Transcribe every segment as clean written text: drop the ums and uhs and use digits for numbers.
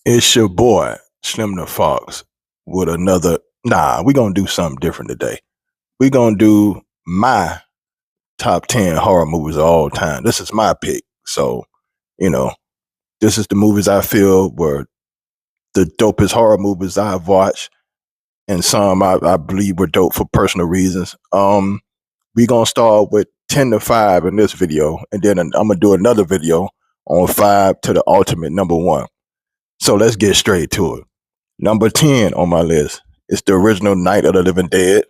It's your boy, Slim the Fox, with another. Nah, we gonna do something different today. We gonna do my top 10 horror movies of all time. This is my pick. So, you know, this is the movies I feel were the dopest horror movies I've watched, and some I believe were dope for personal reasons. We gonna start with 10 to 5 in this video, and then I'm gonna do another video on 5 to the ultimate number one. So let's get straight to it. Number 10 on my list is the original Night of the Living Dead,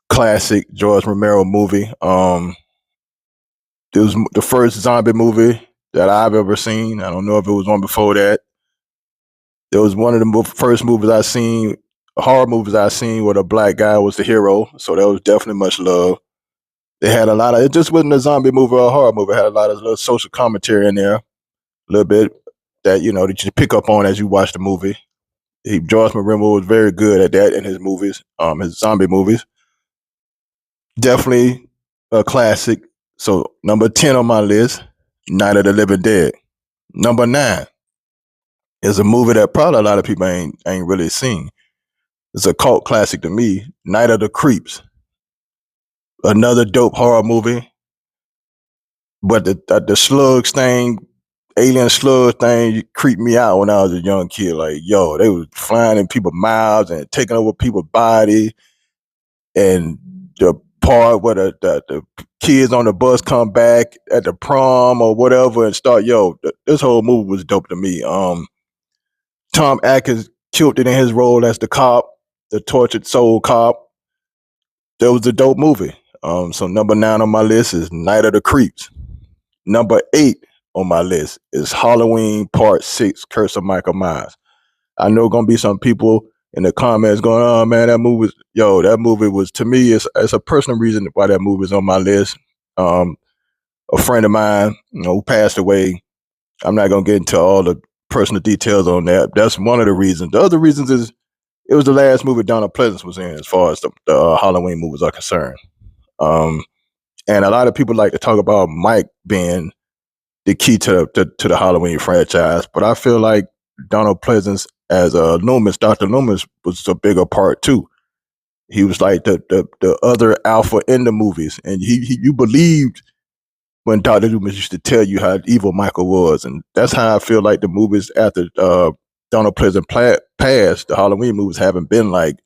classic George Romero movie. It was the first zombie movie that I've ever seen. I don't know if it was one before that. It was one of the first movies I seen, horror movies I seen where the black guy was the hero. So there was definitely much love. It had a lot of, it just wasn't a zombie movie or a horror movie. It had a lot of little social commentary in there, a little bit that, that you pick up on as you watch the movie. George Romero was very good at that in his movies, his zombie movies. Definitely a classic. So number 10 on my list, Night of the Living Dead. Number 9 is a movie that probably a lot of people ain't really seen. It's a cult classic to me, Night of the Creeps. Another dope horror movie. But the slugs thing, alien slug thing creeped me out when I was a young kid. Like, yo, they was flying in people's mouths and taking over people's body. And the part where the kids on the bus come back at the prom or whatever and start, this whole movie was dope to me. Tom Atkins killed it in his role as the cop, the tortured soul cop. That was a dope movie. So number 9 on my list is Night of the Creeps. Number 8 on my list is Halloween Part 6, Curse of Michael Myers. I know gonna be some people in the comments going, "Oh man, that movie was, to me, it's a personal reason why that movie is on my list." A friend of mine, who passed away. I'm not gonna get into all the personal details on that. That's one of the reasons. The other reasons is it was the last movie Donald Pleasance was in, as far as the Halloween movies are concerned. And a lot of people like to talk about Mike being the key to the Halloween franchise, but I feel like Donald Pleasance as Loomis, Dr. Loomis, was a bigger part too. He was like the other alpha in the movies, and you believed when Dr. Loomis used to tell you how evil Michael was, and that's how I feel like the movies after Donald Pleasance passed, the Halloween movies haven't been like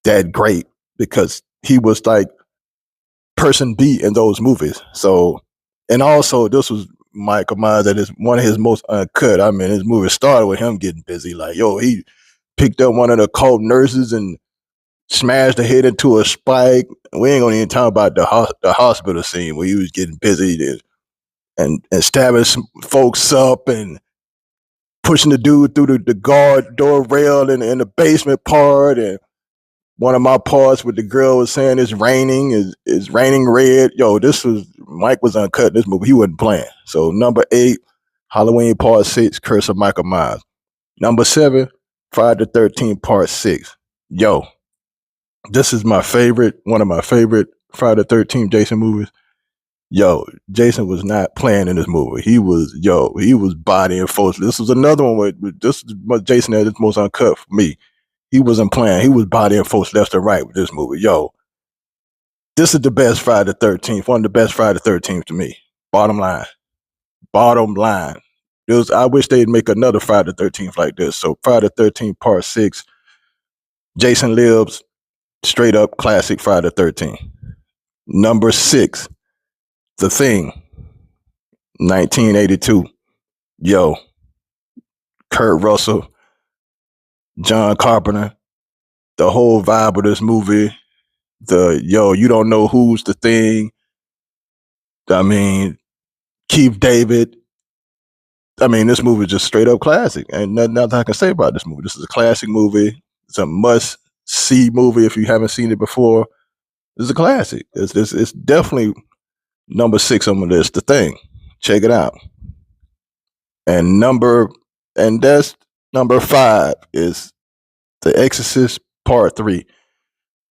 that great because he was like person B in those movies. So, and also this was Michael Myers that is one of his most uncut. I mean, his movie started with him getting busy. Like, he picked up one of the cult nurses and smashed the head into a spike. We ain't gonna even talk about the hospital scene where he was getting busy and stabbing some folks up and pushing the dude through the guard door rail in the basement part. And one of my parts with the girl was saying it's raining, is raining red. Mike was uncut in this movie. He wasn't playing. So number 8, Halloween Part 6, Curse of Michael Myers. Number 7, Friday the 13th Part 6. This is one of my favorite Friday the 13th Jason movies. Jason was not playing in this movie. He was bodying folks. This was another one where this is what Jason had most uncut for me. He wasn't playing. He was bodying folks left and right with this movie. This is the best Friday the 13th. One of the best Friday the 13th to me. Bottom line. I wish they'd make another Friday the 13th like this. So Friday the 13th Part 6, Jason Lives, straight up classic Friday the 13th. Number 6, The Thing, 1982. Kurt Russell, John Carpenter, the whole vibe of this movie. You don't know who's the thing. I mean, Keith David. I mean, this movie is just straight up classic. And nothing I can say about this movie. This is a classic movie. It's a must-see movie if you haven't seen it before. It's a classic. It's definitely number 6 on the list. The Thing. Check it out. And that's number 5 is The Exorcist Part 3.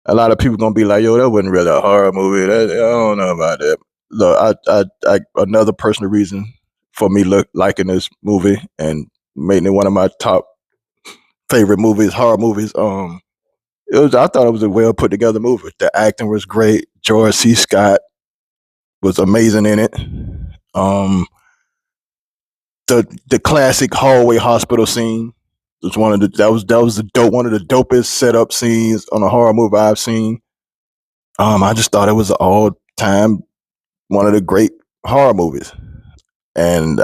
A lot of people gonna be like, that wasn't really a horror movie. I don't know about that. Look, I another personal reason for me liking this movie, and made it one of my top favorite movies, horror movies. I thought it was a well put together movie. The acting was great. George C. Scott was amazing in it. Um, the classic hallway hospital scene was one of the dopest setup scenes on a horror movie I've seen. I just thought it was an all time one of the great horror movies, and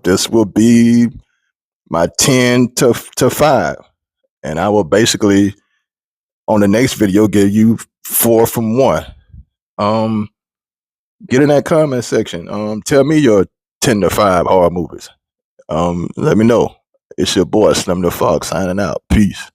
this will be my 10 to 5, and I will basically on the next video give you 4 from 1. Um, get in that comment section. Tell me your 10 to 5 horror movies. Let me know. It's your boy Slim the Fox signing out. Peace.